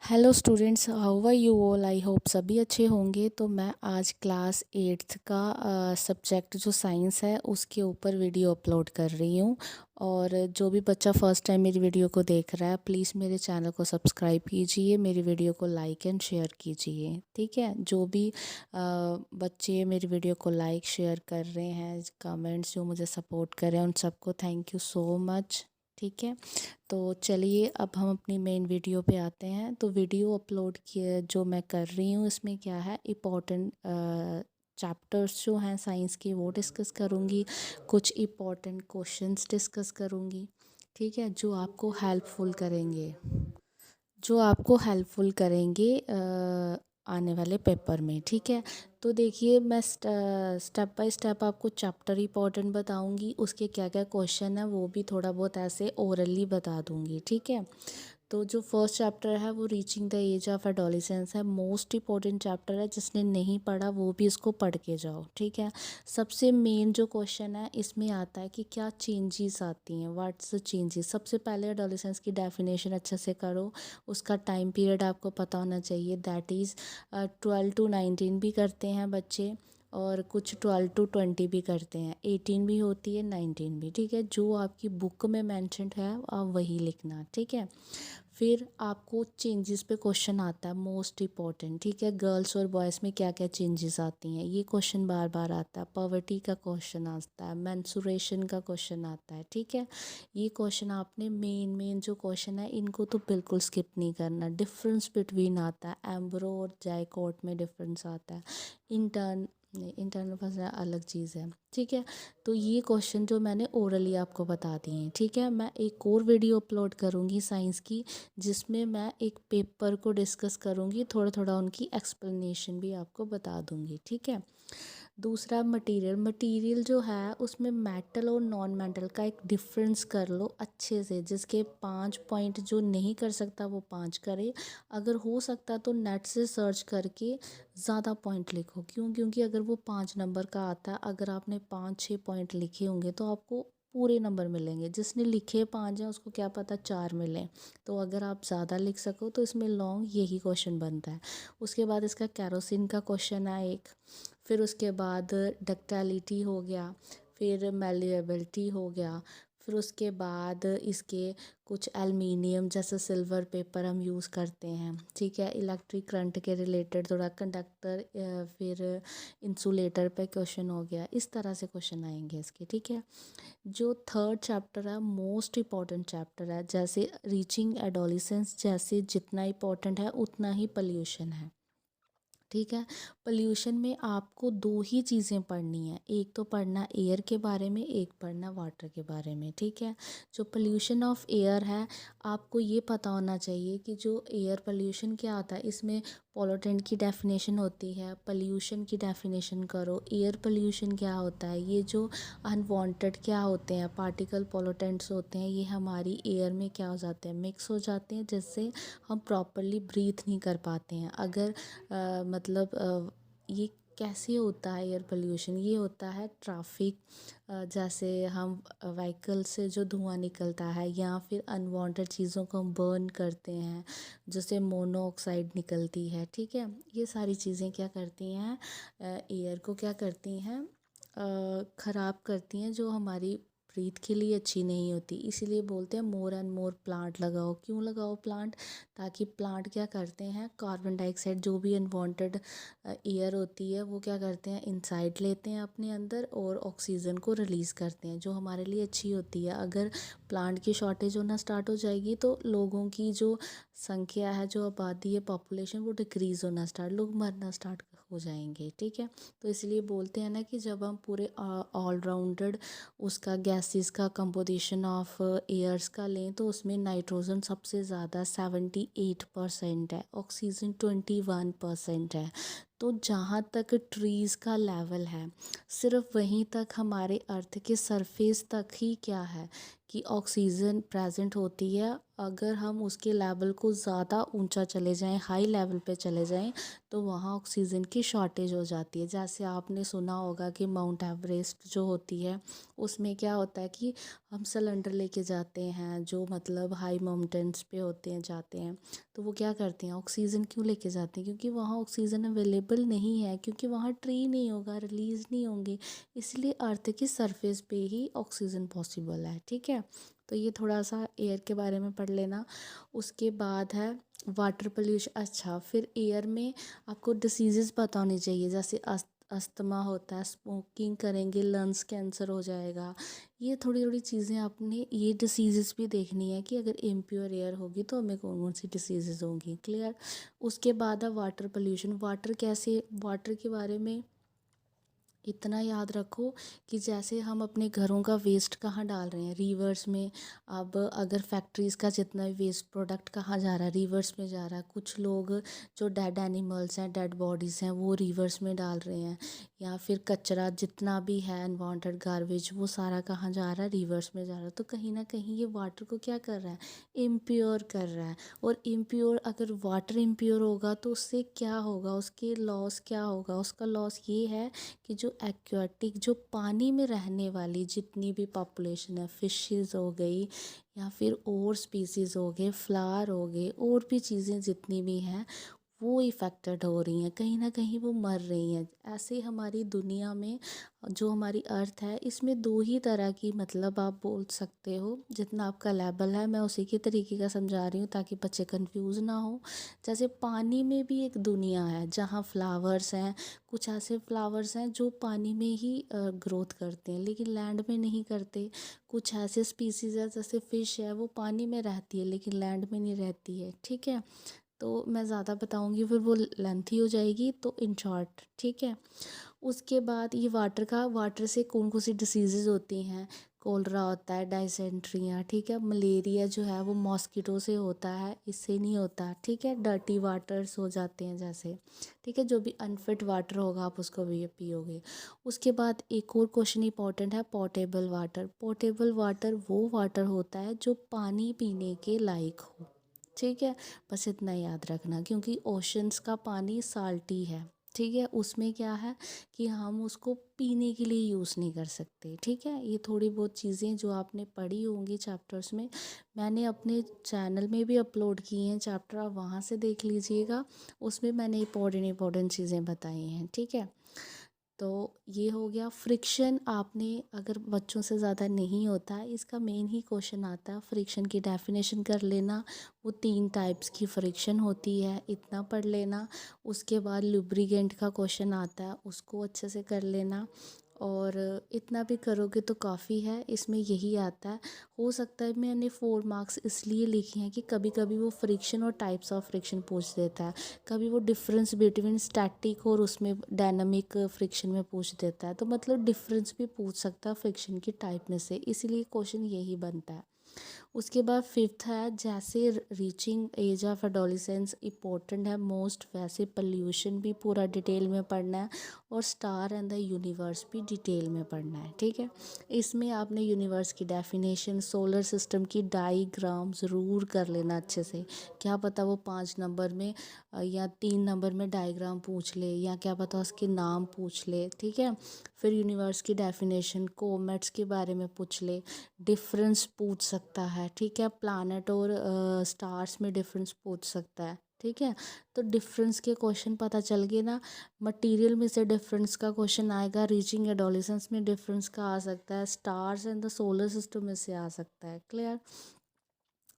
Hello students, how are you all. I hope सभी अच्छे होंगे। तो मैं आज क्लास एट्थ का सब्जेक्ट जो साइंस है उसके ऊपर वीडियो अपलोड कर रही हूँ। और जो भी बच्चा फ़र्स्ट टाइम मेरी वीडियो को देख रहा है, प्लीज़ मेरे चैनल को सब्सक्राइब कीजिए, मेरी वीडियो को लाइक एंड शेयर कीजिए। ठीक है, जो भी बच्चे मेरी वीडियो को लाइक शेयर कर रहे हैं, कमेंट्स जो मुझे सपोर्ट कर रहे हैं, उन सबको थैंक यू सो मच। ठीक है, तो चलिए अब हम अपनी मेन वीडियो पे आते हैं। तो वीडियो अपलोड किए जो मैं कर रही हूँ, इसमें क्या है, इम्पोर्टेंट चैप्टर्स जो हैं साइंस के वो डिस्कस करूँगी, कुछ इम्पोर्टेंट क्वेश्चंस डिस्कस करूँगी। ठीक है, जो आपको हेल्पफुल करेंगे आने वाले पेपर में। ठीक है, तो देखिए मैं स्टेप बाय स्टेप आपको चैप्टर इंपॉर्टेंट बताऊंगी, उसके क्या क्या क्वेश्चन है वो भी थोड़ा बहुत ऐसे ओरली बता दूंगी। ठीक है, तो जो फर्स्ट चैप्टर है वो reaching the age of adolescence है, मोस्ट इम्पॉर्टेंट चैप्टर है। जिसने नहीं पढ़ा वो भी इसको पढ़ के जाओ। ठीक है, सबसे मेन जो क्वेश्चन है इसमें आता है कि क्या चेंजेस आती हैं, व्हाट्स द चेंजेस। सबसे पहले एडोलिसेंस की डेफिनेशन अच्छे से करो, उसका टाइम पीरियड आपको पता होना चाहिए। दैट इज़ 12 to 19 भी करते हैं बच्चे, और कुछ 12 to 20 भी करते हैं, 18 भी होती है, 19 भी। ठीक है, जो आपकी बुक में मैंशनड है आप वही लिखना। ठीक है, फिर आपको चेंजेस पे क्वेश्चन आता है, मोस्ट इम्पॉर्टेंट। ठीक है, गर्ल्स और बॉयज़ में क्या क्या चेंजेस आती हैं, ये क्वेश्चन बार बार आता है। पॉवर्टी का क्वेश्चन आता है, मेंस्ट्रुएशन का क्वेश्चन आता है। ठीक है, ये क्वेश्चन आपने मेन जो क्वेश्चन है इनको तो बिल्कुल स्किप नहीं करना। डिफरेंस बिटवीन आता है, एम्ब्रो और जाइकोट में डिफरेंस आता है। इंटर्न नहीं, इंटरनल फंसा अलग चीज़ है। ठीक है, तो ये क्वेश्चन जो मैंने ओरली आपको बता दिए हैं। ठीक है, मैं एक और वीडियो अपलोड करूँगी साइंस की, जिसमें मैं एक पेपर को डिस्कस करूँगी, थोड़ा थोड़ा उनकी एक्सप्लेनेशन भी आपको बता दूँगी। ठीक है, दूसरा मटेरियल जो है उसमें मेटल और नॉन मेटल का एक डिफरेंस कर लो अच्छे से। जिसके 5 पॉइंट जो नहीं कर सकता वो 5 करे, अगर हो सकता तो नेट से सर्च करके ज़्यादा पॉइंट लिखो। क्यों? क्योंकि अगर वो 5 नंबर का आता है, अगर आपने 5-6 पॉइंट लिखे होंगे तो आपको पूरे नंबर मिलेंगे। जिसने लिखे 5 हैं उसको क्या पता 4 मिलें। तो अगर आप ज़्यादा लिख सको तो इसमें लॉन्ग यही क्वेश्चन बनता है। उसके बाद इसका कैरोसिन का क्वेश्चन है एक, फिर उसके बाद डक्टालिटी हो गया, फिर मेलिएबिलिटी हो गया, फिर उसके बाद इसके कुछ एल्युमिनियम जैसे सिल्वर पेपर हम यूज़ करते हैं। ठीक है, इलेक्ट्रिक करंट के रिलेटेड थोड़ा कंडक्टर, फिर इंसुलेटर पे क्वेश्चन हो गया। इस तरह से क्वेश्चन आएंगे इसके। ठीक है, जो थर्ड चैप्टर है मोस्ट इम्पॉर्टेंट चैप्टर है। जैसे रीचिंग एडोलिसेंस जैसे जितना इम्पोर्टेंट है उतना ही पोल्यूशन है। ठीक है, पोल्यूशन में आपको दो ही चीज़ें पढ़नी है, एक तो पढ़ना एयर के बारे में, एक पढ़ना वाटर के बारे में। ठीक है, जो पोल्यूशन ऑफ एयर है, आपको ये पता होना चाहिए कि जो एयर पोल्यूशन क्या आता है, इसमें पोल्यूटेंट की डेफिनेशन होती है, पोल्यूशन की डेफिनेशन करो। एयर पोल्यूशन क्या होता है, ये जो अनवांटेड क्या होते हैं, पार्टिकल पोल्यूटेंट्स होते हैं, ये हमारी एयर में क्या हो जाते हैं, मिक्स हो जाते हैं, जिससे हम प्रॉपरली ब्रीथ नहीं कर पाते हैं। अगर ये कैसे होता है एयर पोल्यूशन, ये होता है ट्रैफिक, जैसे हम व्हीकल से जो धुआं निकलता है, या फिर अनवांटेड चीज़ों को हम बर्न करते हैं, जैसे मोनोऑक्साइड निकलती है। ठीक है, ये सारी चीज़ें क्या करती हैं, एयर को क्या करती हैं, ख़राब करती हैं, जो हमारी ब्रीथ के लिए अच्छी नहीं होती। इसीलिए बोलते हैं मोर एंड मोर प्लांट लगाओ। क्यों लगाओ प्लांट? ताकि प्लांट क्या करते हैं, कार्बन डाइऑक्साइड जो भी अनवांटेड एयर होती है वो क्या करते हैं, इनसाइड लेते हैं अपने अंदर, और ऑक्सीजन को रिलीज़ करते हैं, जो हमारे लिए अच्छी होती है। अगर प्लांट की शॉर्टेज होना स्टार्ट हो जाएगी तो लोगों की जो संख्या है, जो आबादी है, पॉपुलेशन, वो डिक्रीज़ होना स्टार्ट, लोग मरना स्टार्ट हो जाएंगे। ठीक है, तो इसलिए बोलते हैं ना कि जब हम पूरे ऑलराउंडेड उसका गैसेस का कंपोजिशन ऑफ एयर्स का लें तो उसमें नाइट्रोजन सबसे ज़्यादा 78% है, ऑक्सीजन 21% है। तो जहाँ तक ट्रीज़ का लेवल है, सिर्फ वहीं तक हमारे अर्थ के सरफेस तक ही क्या है कि ऑक्सीजन प्रेजेंट होती है, अगर हम उसके लेवल को ज़्यादा ऊंचा चले जाएं, हाई लेवल पे चले जाएं, तो वहाँ ऑक्सीजन की शॉर्टेज हो जाती है। जैसे आपने सुना होगा कि माउंट एवरेस्ट जो होती है उसमें क्या होता है कि हम सिलेंडर लेके जाते हैं, जो मतलब हाई माउंटेन्स पे होते हैं जाते हैं, तो वो क्या करते हैं, ऑक्सीजन क्यों लेके जाते हैं, क्योंकि वहाँ ऑक्सीजन अवेलेबल नहीं है, क्योंकि वहाँ ट्री नहीं होगा, रिलीज़ नहीं होंगे, इसलिए अर्थ की सरफेस पे ही ऑक्सीजन पॉसिबल है। ठीक है, तो ये थोड़ा सा एयर के बारे में पढ़ लेना। उसके बाद है वाटर पोल्यूशन। अच्छा, फिर एयर में आपको डिसीज़ेज़ पता होनी चाहिए, जैसे अस्थमा होता है, स्मोकिंग करेंगे लंग्स कैंसर हो जाएगा। ये थोड़ी थोड़ी चीज़ें आपने ये डिसीज़ेज़ भी देखनी है कि अगर इम्प्योर एयर होगी तो हमें कौन कौन सी डिसीज़ेज़ होंगी। क्लियर। उसके बाद है वाटर पोल्यूशन। वाटर कैसे, वाटर के बारे में इतना याद रखो कि जैसे हम अपने घरों का वेस्ट कहाँ डाल रहे हैं, रिवर्स में। अब अगर फैक्ट्रीज़ का जितना भी वेस्ट प्रोडक्ट कहाँ जा रहा है, रिवर्स में जा रहा है। कुछ लोग जो डेड एनिमल्स हैं, डेड बॉडीज़ हैं, वो रिवर्स में डाल रहे हैं। या फिर कचरा जितना भी है, अनवांटेड गार्बेज, वो सारा कहाँ जा रहा है, रिवर्स में जा रहा है। तो कहीं ना कहीं ये वाटर को क्या कर रहा है, इम्प्योर कर रहा है। और इम्प्योर, अगर वाटर इम्प्योर होगा तो उससे क्या होगा, उसके लॉस क्या होगा, उसका लॉस ये है कि जो एक्वाटिक, जो पानी में रहने वाली जितनी भी पॉपुलेशन है, फिशेस हो गई या फिर और स्पीसीज़ हो गए, फ्लावर हो गए, और भी चीज़ें जितनी भी हैं, वो इफ़ेक्टेड हो रही हैं, कहीं ना कहीं वो मर रही हैं। ऐसे हमारी दुनिया में जो हमारी अर्थ है, इसमें दो ही तरह की, मतलब आप बोल सकते हो, जितना आपका लेवल है मैं उसी के तरीके का समझा रही हूँ ताकि बच्चे कंफ्यूज ना हो। जैसे पानी में भी एक दुनिया है जहाँ फ्लावर्स हैं, कुछ ऐसे फ्लावर्स हैं जो पानी में ही ग्रोथ करते हैं लेकिन लैंड में नहीं करते। कुछ ऐसे स्पीसीज़ है जैसे फ़िश है, वो पानी में रहती है लेकिन लैंड में नहीं रहती है। ठीक है, तो मैं ज़्यादा बताऊंगी फिर वो लेंथी हो जाएगी, तो इन शॉर्ट ठीक है। उसके बाद ये वाटर का, वाटर से कौन कौन सी डिसीज़ेज़ होती हैं, कोलरा होता है, डायसेंट्रिया, ठीक है। मलेरिया जो है वो मॉस्किटो से होता है, इससे नहीं होता। ठीक है, डर्टी वाटर्स हो जाते हैं जैसे, ठीक है, जो भी अनफिट वाटर होगा आप उसको भी पियोगे। उसके बाद एक और क्वेश्चन इंपॉर्टेंट है, पोर्टेबल वाटर। पोर्टेबल वाटर वो वाटर होता है जो पानी पीने के लायक हो। ठीक है, बस इतना याद रखना, क्योंकि ओशंस का पानी साल्टी है। ठीक है, उसमें क्या है कि हम उसको पीने के लिए यूज़ नहीं कर सकते। ठीक है, ये थोड़ी बहुत चीज़ें जो आपने पढ़ी होंगी चैप्टर्स में, मैंने अपने चैनल में भी अपलोड किए हैं चैप्टर, आप वहाँ से देख लीजिएगा। उसमें मैंने इम्पोर्टेंट चीज़ें बताई हैं। ठीक है, तो ये हो गया फ्रिक्शन। आपने अगर बच्चों से ज़्यादा नहीं होता है, इसका मेन ही क्वेश्चन आता है, फ्रिक्शन की डेफिनेशन कर लेना। वो 3 टाइप्स की फ्रिक्शन होती है, इतना पढ़ लेना। उसके बाद लुब्रिकेंट का क्वेश्चन आता है, उसको अच्छे से कर लेना। और इतना भी करोगे तो काफ़ी है, इसमें यही आता है। हो सकता है मैंने 4 मार्क्स इसलिए लिखे हैं कि कभी कभी वो फ्रिक्शन और टाइप्स ऑफ फ्रिक्शन पूछ देता है, कभी वो डिफरेंस बिटवीन स्टैटिक और उसमें डायनामिक फ्रिक्शन में पूछ देता है, तो मतलब डिफरेंस भी पूछ सकता है फ्रिक्शन की टाइप में से, इसीलिए क्वेश्चन यही बनता है। उसके बाद फिफ्थ है, जैसे reaching age of adolescence important है मोस्ट, वैसे पोल्यूशन भी पूरा डिटेल में पढ़ना है, और स्टार एंड द यूनिवर्स भी डिटेल में पढ़ना है। ठीक है, इसमें आपने यूनिवर्स की डेफिनेशन, सोलर सिस्टम की डायग्राम ज़रूर कर लेना अच्छे से। क्या पता वो 5 नंबर में या 3 नंबर में डायग्राम पूछ ले, या क्या पता उसके नाम पूछ ले। ठीक है, फिर यूनिवर्स की डेफिनेशन, कोमेट्स के बारे में पूछ ले, डिफरेंस पूछ सकता है। ठीक है, प्लानट और स्टार्स में डिफरेंस पूछ सकता है। ठीक है, तो डिफरेंस के क्वेश्चन पता चल गए ना। मटेरियल में से डिफरेंस का क्वेश्चन आएगा, रीचिंग एडोलिसेंस में डिफरेंस का आ सकता है, stars and the solar system में से आ सकता है। क्लियर।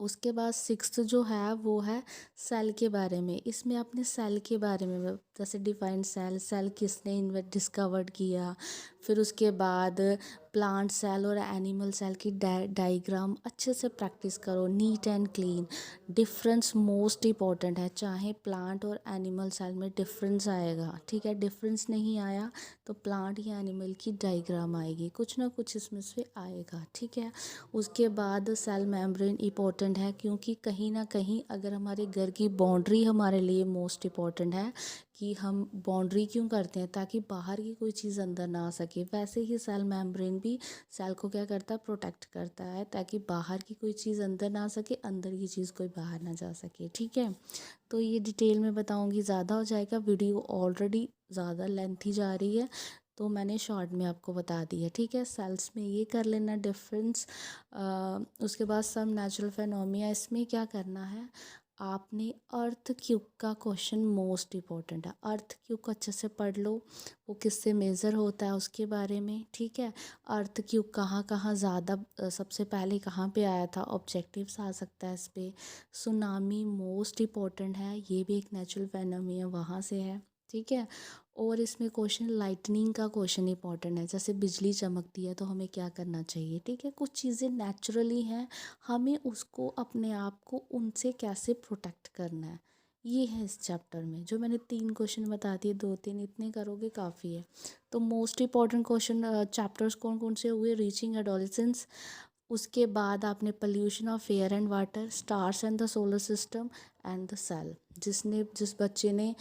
उसके बाद सिक्स्थ जो है वो है सेल के बारे में। इसमें आपने सेल के बारे में, जैसे डिफाइन सेल, सेल किसने डिस्कवर्ड किया, फिर उसके बाद प्लांट सेल और एनिमल सेल की डायग्राम अच्छे से प्रैक्टिस करो, neat and clean. Difference most important है, चाहे प्लांट और एनिमल सेल में डिफरेंस आएगा। ठीक है, डिफरेंस नहीं आया तो प्लांट या एनिमल की डायग्राम आएगी, कुछ ना कुछ इसमें से आएगा। ठीक है, उसके बाद सेल मेम्ब्रेन इम्पोर्टेंट है, क्योंकि कहीं ना कहीं अगर हमारे घर की बाउंड्री हमारे लिए मोस्ट इम्पॉर्टेंट है, कि हम बाउंड्री क्यों करते हैं, ताकि बाहर की कोई चीज़ अंदर ना आ सके। वैसे ही सेल मेम्ब्रेन भी सेल को क्या करता है, प्रोटेक्ट करता है, ताकि बाहर की कोई चीज़ अंदर ना आ सके, अंदर की चीज़ कोई बाहर ना जा सके। ठीक है, तो ये डिटेल में बताऊंगी, ज़्यादा हो जाएगा, वीडियो ऑलरेडी ज़्यादा लेंथी जा रही है, तो मैंने शॉर्ट में आपको बता दी है। ठीक है, सेल्स में ये कर लेना डिफरेंस। उसके बाद सब नेचुरल फिनोमिना, इसमें क्या करना है, आपने अर्थ क्यूब का क्वेश्चन मोस्ट इम्पॉर्टेंट है। अर्थ क्यूब को अच्छे से पढ़ लो, वो किससे मेज़र होता है उसके बारे में। ठीक है, अर्थ क्यूब कहाँ कहाँ ज़्यादा सबसे पहले कहाँ पे आया था, ऑब्जेक्टिव्स आ सकता है इस पर। सुनामी मोस्ट इम्पॉर्टेंट है, ये भी एक नेचुरल फिनोमिना वहाँ से है। ठीक है, और इसमें क्वेश्चन लाइटनिंग का क्वेश्चन इंपॉर्टेंट है, जैसे बिजली चमकती है तो हमें क्या करना चाहिए। ठीक है, कुछ चीज़ें नेचुरली हैं, हमें उसको अपने आप को उनसे कैसे प्रोटेक्ट करना है, ये है इस चैप्टर में। जो मैंने 3 क्वेश्चन बता दिए, 2-3 इतने करोगे काफ़ी है। तो मोस्ट इंपॉर्टेंट क्वेश्चन चैप्टर्स कौन कौन से हुए, रीचिंग एडोलेसेंस, उसके बाद आपने pollution of air and water, stars and the solar system and the cell. जिस बच्चे ने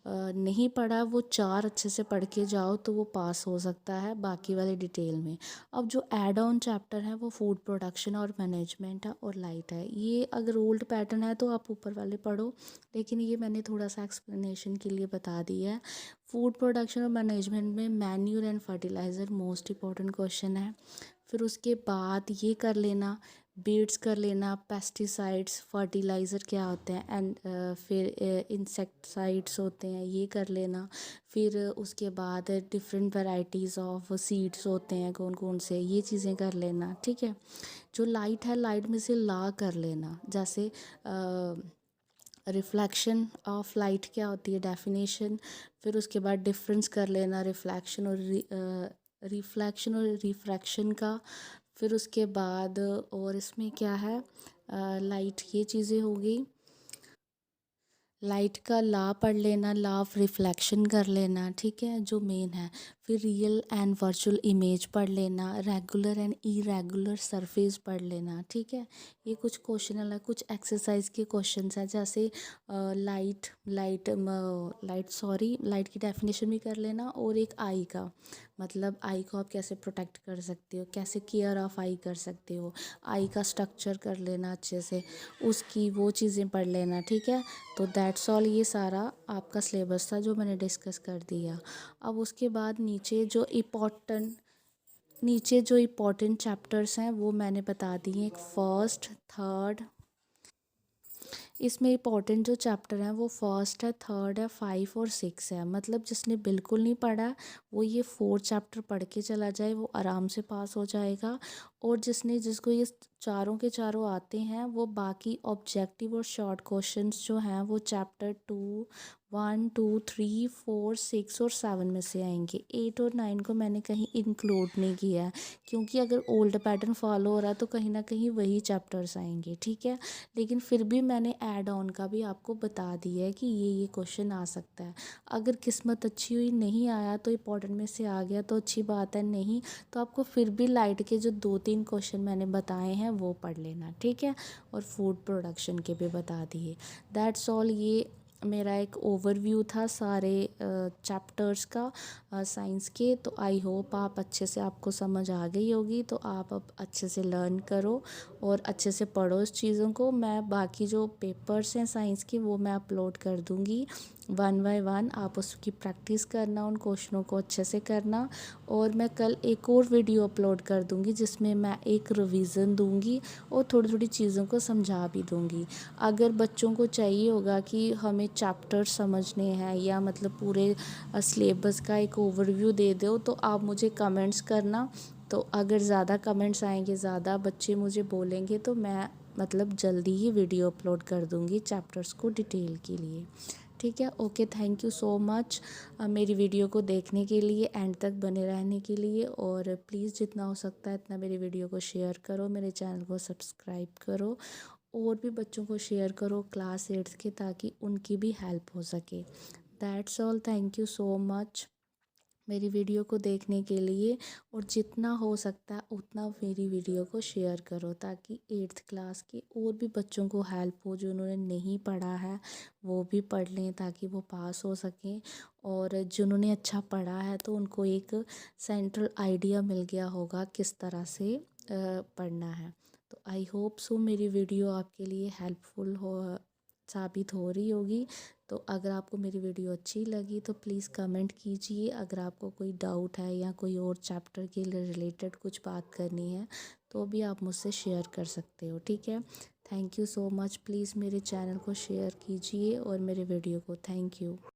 नहीं पढ़ा वो 4 अच्छे से पढ़ के जाओ तो वो पास हो सकता है, बाकी वाले डिटेल में। अब जो एड ऑन चैप्टर है वो फूड प्रोडक्शन और मैनेजमेंट है और लाइट है। ये अगर ओल्ड पैटर्न है तो आप ऊपर वाले पढ़ो, लेकिन ये मैंने थोड़ा सा एक्सप्लेनेशन के लिए बता दिया है। फूड प्रोडक्शन और मैनेजमेंट में manure and fertiliser most important question है। फिर उसके बाद ये कर लेना, बीड्स कर लेना, पेस्टिसाइड्स, फर्टिलाइज़र क्या होते हैं, एंड फिर इंसेक्टिसाइड्स होते हैं, ये कर लेना। फिर उसके बाद डिफरेंट वैरायटीज़ ऑफ सीड्स होते हैं कौन कौन से, ये चीज़ें कर लेना। ठीक है, जो लाइट है, लाइट में से ला कर लेना, जैसे रिफ्लेक्शन ऑफ लाइट क्या होती है, डेफिनेशन। फिर उसके बाद डिफरेंस कर लेना रिफ्लेक्शन और रिफ्लेक्शन और रिफ्रैक्शन का। फिर उसके बाद और इसमें क्या है, लाइट, ये चीज़ें हो गई। लाइट का ला पढ़ लेना, ला ऑफ रिफ्लेक्शन कर लेना। ठीक है, जो मेन है। फिर रियल एंड वर्चुअल इमेज पढ़ लेना, रेगुलर एंड इरेगुलर सरफेस पढ़ लेना। ठीक है, ये कुछ क्वेश्चन अलग, कुछ एक्सरसाइज के क्वेश्चंस हैं, जैसे लाइट की डेफिनेशन भी कर लेना, और एक आई का मतलब आई को आप कैसे प्रोटेक्ट कर सकते हो, कैसे केयर ऑफ आई कर सकते हो, आई का स्ट्रक्चर कर लेना अच्छे से, उसकी वो चीज़ें पढ़ लेना। ठीक है, तो दैट्स ऑल, ये सारा आपका सिलेबस था जो मैंने डिस्कस कर दिया। अब उसके बाद नीचे जो इम्पोर्टेंट चैप्टर्स हैं वो मैंने बता दिए, एक फर्स्ट, थर्ड। इसमें इम्पॉर्टेंट जो चैप्टर हैं वो फर्स्ट है, थर्ड है, 5 और 6 है। मतलब जिसने बिल्कुल नहीं पढ़ा वो ये 4 चैप्टर पढ़ के चला जाए, वो आराम से पास हो जाएगा। और जिसको ये चारों के चारों आते हैं, वो बाकी ऑब्जेक्टिव और शॉर्ट क्वेश्चंस जो हैं वो चैप्टर 2, 1, 2, 3, 4, 6 और 7 में से आएंगे। 8 और 9 को मैंने कहीं इंक्लूड नहीं किया है, क्योंकि अगर ओल्ड पैटर्न फॉलो हो रहा है तो कहीं ना कहीं वही चैप्टर्स आएंगे। ठीक है, लेकिन फिर भी मैंने ऐड ऑन का भी आपको बता दिया है कि ये क्वेश्चन आ सकता है। अगर किस्मत अच्छी हुई, नहीं आया तो इम्पोर्टेंट में से आ गया तो अच्छी बात है, नहीं तो आपको फिर भी लाइट के जो 2-3 क्वेश्चन मैंने बताए हैं वो पढ़ लेना। ठीक है, और फूड प्रोडक्शन के भी बता दिए। दैट्स ऑल, ये मेरा एक ओवरव्यू था सारे चैप्टर्स का साइंस के। तो आई होप आप अच्छे से, आपको समझ आ गई होगी, तो आप अब अच्छे से लर्न करो और अच्छे से पढ़ो इस चीज़ों को। मैं बाकी जो पेपर्स हैं साइंस के वो मैं अपलोड कर दूँगी 1 बाय 1, आप उसकी प्रैक्टिस करना, उन क्वेश्चनों को अच्छे से करना। और मैं कल एक और वीडियो अपलोड कर दूँगी जिसमें मैं एक रिवीजन दूँगी और थोड़ी थोड़ी चीज़ों को समझा भी दूँगी। अगर बच्चों को चाहिए होगा कि हमें चैप्टर समझने हैं या मतलब पूरे सिलेबस का एक ओवरव्यू दे दो, तो आप मुझे कमेंट्स करना। तो अगर ज़्यादा कमेंट्स आएंगे, ज़्यादा बच्चे मुझे बोलेंगे, तो मैं मतलब जल्दी ही वीडियो अपलोड कर दूँगी चैप्टर्स को डिटेल के लिए। ठीक है, okay, thank you so much मेरी वीडियो को देखने के लिए, एंड तक बने रहने के लिए। और प्लीज़ जितना हो सकता है इतना मेरी वीडियो को शेयर करो, मेरे चैनल को सब्सक्राइब करो, और भी बच्चों को शेयर करो क्लास 8 के, ताकि उनकी भी हेल्प हो सके। That's all, thank you so much मेरी वीडियो को देखने के लिए, और जितना हो सकता है उतना मेरी वीडियो को शेयर करो, ताकि 8th क्लास के और भी बच्चों को हेल्प हो, जो उन्होंने नहीं पढ़ा है वो भी पढ़ लें ताकि वो पास हो सकें। और जिन्होंने अच्छा पढ़ा है तो उनको एक सेंट्रल आइडिया मिल गया होगा किस तरह से पढ़ना है। तो आई होप सो मेरी वीडियो आपके लिए हेल्पफुल हो साबित हो रही होगी। तो अगर आपको मेरी वीडियो अच्छी लगी तो प्लीज़ कमेंट कीजिए। अगर आपको कोई डाउट है या कोई और चैप्टर के रिलेटेड कुछ बात करनी है तो भी आप मुझसे शेयर कर सकते हो, ठीक है। Thank you so much. Please मेरे चैनल को शेयर कीजिए और मेरे वीडियो को। Thank you.